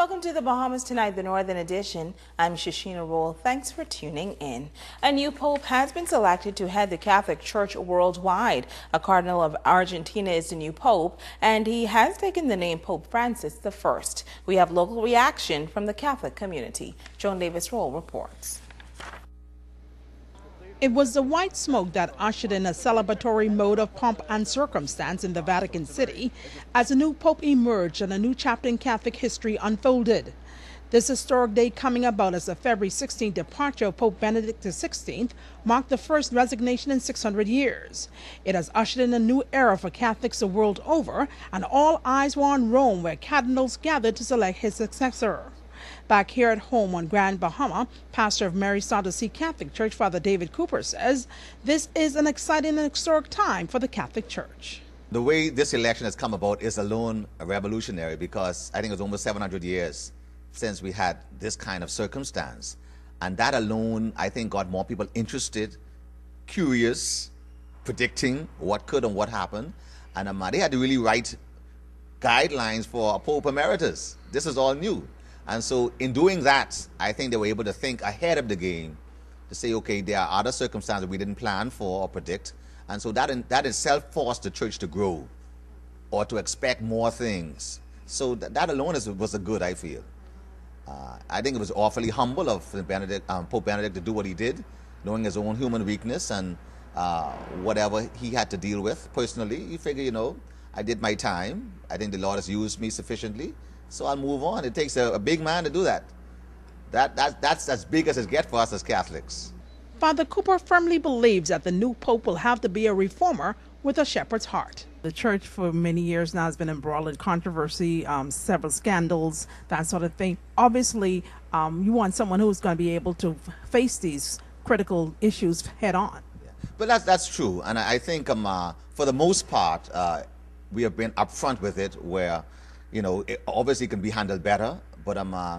Welcome to the Bahamas Tonight, the Northern Edition. I'm Shasheena Rolle. Thanks for tuning in. A new pope has been selected to head the Catholic Church worldwide. A cardinal of Argentina is the new pope, and he has taken the name Pope Francis I. We have local reaction from the Catholic community. Joan Davis-Roll reports. It was the white smoke that ushered in a celebratory mode of pomp and circumstance in the Vatican City as a new pope emerged and a new chapter in Catholic history unfolded. This historic day coming about as the February 16th departure of Pope Benedict XVI marked the first resignation in 600 years. It has ushered in a new era for Catholics the world over, and all eyes were on Rome, where cardinals gathered to select his successor. Back here at home on Grand Bahama, pastor of Mary Star Sea Catholic Church, Father David Cooper, says this is an exciting and historic time for the Catholic Church. The way this election has come about is alone revolutionary, because I think it was almost 700 years since we had this kind of circumstance. And that alone, I think, got more people interested, curious, predicting what could and what happened. And they had to really write guidelines for a Pope Emeritus. This is all new. And so in doing that, I think they were able to think ahead of the game to say, okay, there are other circumstances we didn't plan for or predict. And so that itself forced the church to grow or to expect more things. So that alone was a good, I feel. I think it was awfully humble of Pope Benedict to do what he did, knowing his own human weakness and whatever he had to deal with personally. You figure, I did my time. I think the Lord has used me sufficiently. So I'll move on. It takes a big man to do that. That's as big as it gets for us as Catholics. Father Cooper firmly believes that the new pope will have to be a reformer with a shepherd's heart. The church for many years now has been embroiled in controversy, several scandals, that sort of thing. Obviously, you want someone who's going to be able to face these critical issues head on. Yeah. But that's true. And I think for the most part, we have been upfront with it, where it obviously can be handled better, but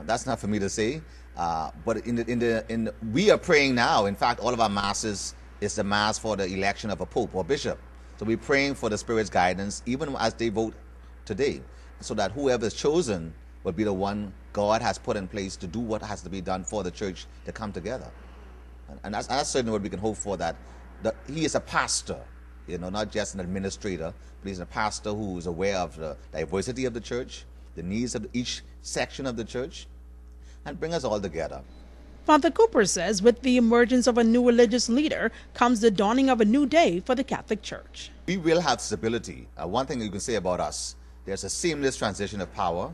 that's not for me to say. But we are praying now. In fact, all of our masses is the mass for the election of a pope or bishop. So we're praying for the Spirit's guidance, even as they vote today, so that whoever is chosen will be the one God has put in place to do what has to be done for the church to come together. And that's certainly what we can hope for, that he is a pastor. Not just an administrator, but he's a pastor who is aware of the diversity of the church, the needs of each section of the church, and bring us all together. Father Cooper says with the emergence of a new religious leader comes the dawning of a new day for the Catholic Church. We will have stability. One thing you can say about us, there's a seamless transition of power,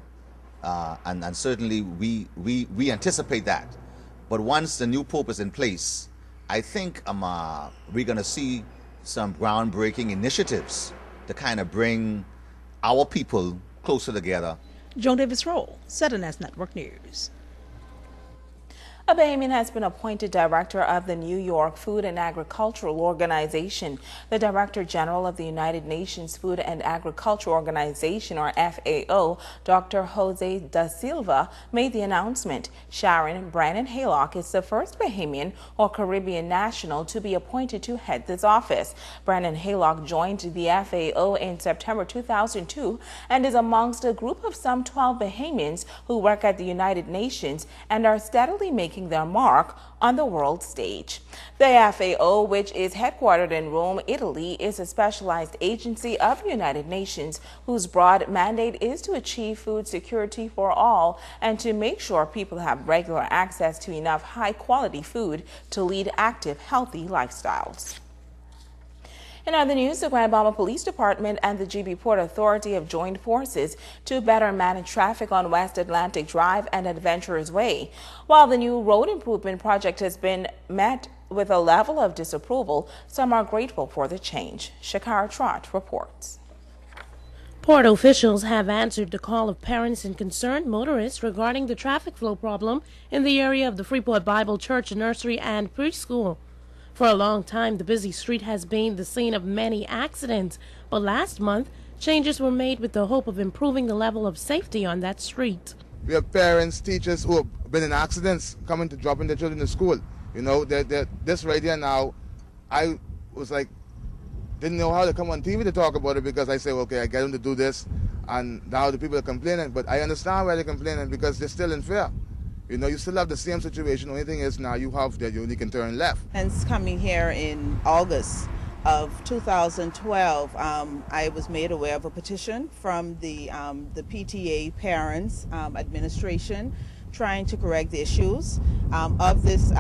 and certainly we anticipate that. But once the new Pope is in place, I think we're going to see some groundbreaking initiatives to kind of bring our people closer together. Joan Davis-Roll, ZNS Network News. A Bahamian has been appointed director of the New York Food and Agricultural Organization. The Director General of the United Nations Food and Agriculture Organization, or FAO, Dr. Jose da Silva, made the announcement. Sharon Brannon Haylock is the first Bahamian or Caribbean national to be appointed to head this office. Brannon Haylock joined the FAO in September 2002 and is amongst a group of some 12 Bahamians who work at the United Nations and are steadily making their mark on the world stage. The FAO, which is headquartered in Rome, Italy, is a specialized agency of the United Nations whose broad mandate is to achieve food security for all and to make sure people have regular access to enough high-quality food to lead active, healthy lifestyles. In other news, the Grand Bahama Police Department and the GB Port Authority have joined forces to better manage traffic on West Atlantic Drive and Adventurers Way. While the new road improvement project has been met with a level of disapproval, some are grateful for the change. Shakara Trott reports. Port officials have answered the call of parents and concerned motorists regarding the traffic flow problem in the area of the Freeport Bible Church Nursery and Preschool. For a long time, the busy street has been the scene of many accidents, but last month, changes were made with the hope of improving the level of safety on that street. We have parents, teachers who have been in accidents coming to dropping their children to school. This right here now, I was like, didn't know how to come on TV to talk about it, because I say, okay, I get them to do this. And now the people are complaining, but I understand why they're complaining, because they're still in fear. You know, you still have the same situation. Only thing is now you have that you only can turn left. Since coming here in August of 2012, I was made aware of a petition from the PTA parents administration trying to correct the issues of this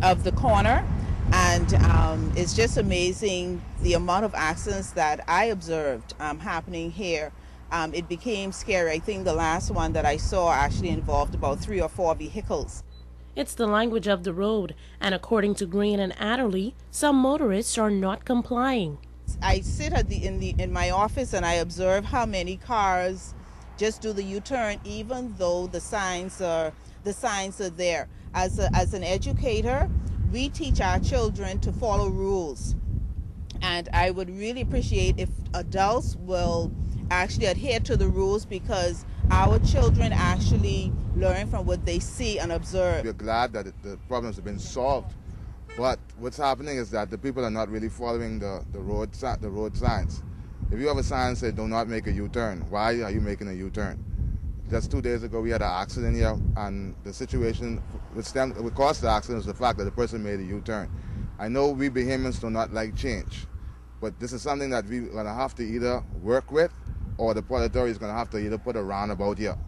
of the corner, and it's just amazing the amount of accidents that I observed happening here. It became scary. I think the last one that I saw actually involved about 3 or 4 vehicles. It's the language of the road, and according to Green and Adderley, some motorists are not complying. I sit in my office and I observe how many cars just do the U-turn, even though the signs are there. As an educator, we teach our children to follow rules, and I would really appreciate if adults will actually adhere to the rules, because our children actually learn from what they see and observe. We're glad that the problems have been solved, but what's happening is that the people are not really following the road signs. If you have a sign that says do not make a U-turn, why are you making a U-turn? Just 2 days ago we had an accident here, and the situation what caused the accident is the fact that the person made a U-turn. I know we Bahamians do not like change, but this is something that we're going to have to either work with, or the port authority is going to have to either put a roundabout here.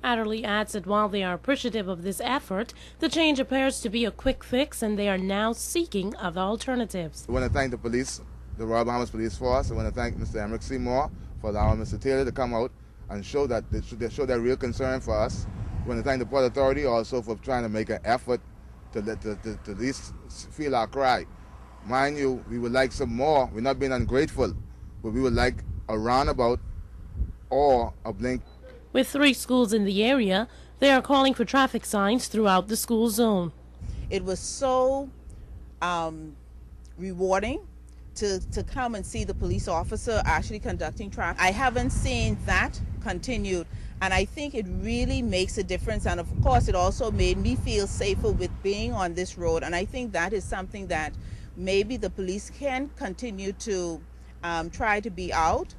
Adderley adds that while they are appreciative of this effort, the change appears to be a quick fix, and they are now seeking other alternatives. I want to thank the police, the Royal Bahamas Police Force. I want to thank Mr. Emmerich Seymour for allowing Mr. Taylor to come out and show that they show their real concern for us. I want to thank the Port Authority also for trying to make an effort to at least feel our cry. Mind you, we would like some more. We're not being ungrateful, but we would like a roundabout or a blink. With 3 schools in the area, they are calling for traffic signs throughout the school zone. It was so rewarding to come and see the police officer actually conducting traffic. I haven't seen that continued, and I think it really makes a difference. And of course, it also made me feel safer with being on this road, and I think that is something that maybe the police can continue to try to be out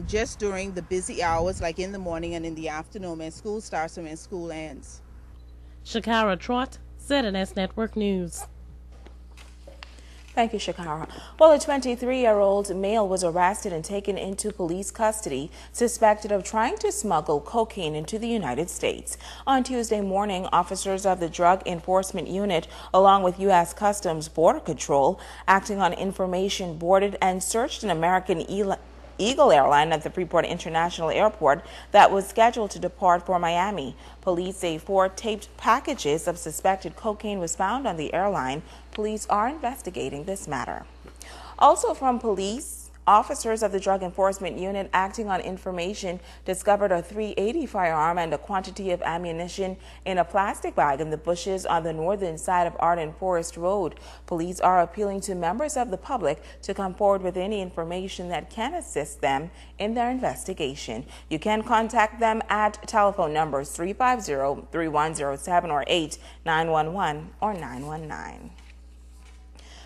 just during the busy hours, like in the morning and in the afternoon when school starts and when school ends. Shakara Trott, ZNS Network News. Thank you, Shakara. Well, a 23-year-old male was arrested and taken into police custody, suspected of trying to smuggle cocaine into the United States. On Tuesday morning, officers of the Drug Enforcement Unit, along with U.S. Customs Border Control, acting on information, boarded and searched an American Eagle airline at the Freeport International Airport that was scheduled to depart for Miami. Police say 4 taped packages of suspected cocaine was found on the airline. Police are investigating this matter. Also from police, officers of the Drug Enforcement Unit, acting on information, discovered a .380 firearm and a quantity of ammunition in a plastic bag in the bushes on the northern side of Arden Forest Road. Police are appealing to members of the public to come forward with any information that can assist them in their investigation. You can contact them at telephone numbers 350-3107 or 8-911 or 919.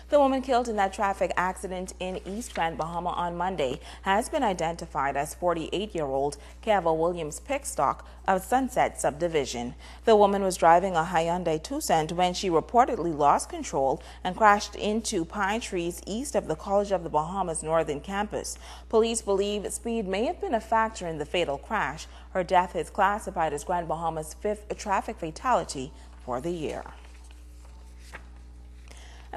The woman killed in that traffic accident in East Grand Bahama on Monday has been identified as 48-year-old Keva Williams Pickstock of Sunset Subdivision. The woman was driving a Hyundai Tucson when she reportedly lost control and crashed into pine trees east of the College of the Bahamas Northern Campus. Police believe speed may have been a factor in the fatal crash. Her death is classified as Grand Bahama's 5th traffic fatality for the year.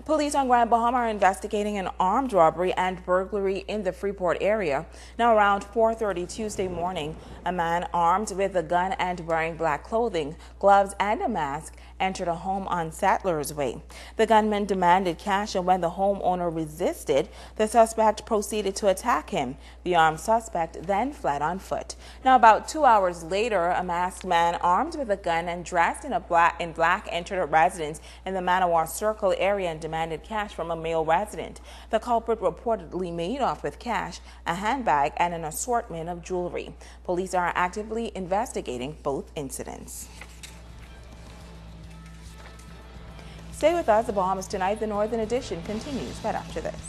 Police on Grand Bahama are investigating an armed robbery and burglary in the Freeport area. Now, around 4:30 Tuesday morning, a man armed with a gun and wearing black clothing, gloves, and a mask entered a home on Sattler's Way. The gunman demanded cash, and when the homeowner resisted, the suspect proceeded to attack him. The armed suspect then fled on foot. Now, about 2 hours later, a masked man armed with a gun and dressed in black entered a residence in the Manawa Circle area and demanded cash from a male resident. The culprit reportedly made off with cash, a handbag, and an assortment of jewelry. Police are actively investigating both incidents. Stay with us. The Bahamas Tonight, the Northern Edition, continues right after this.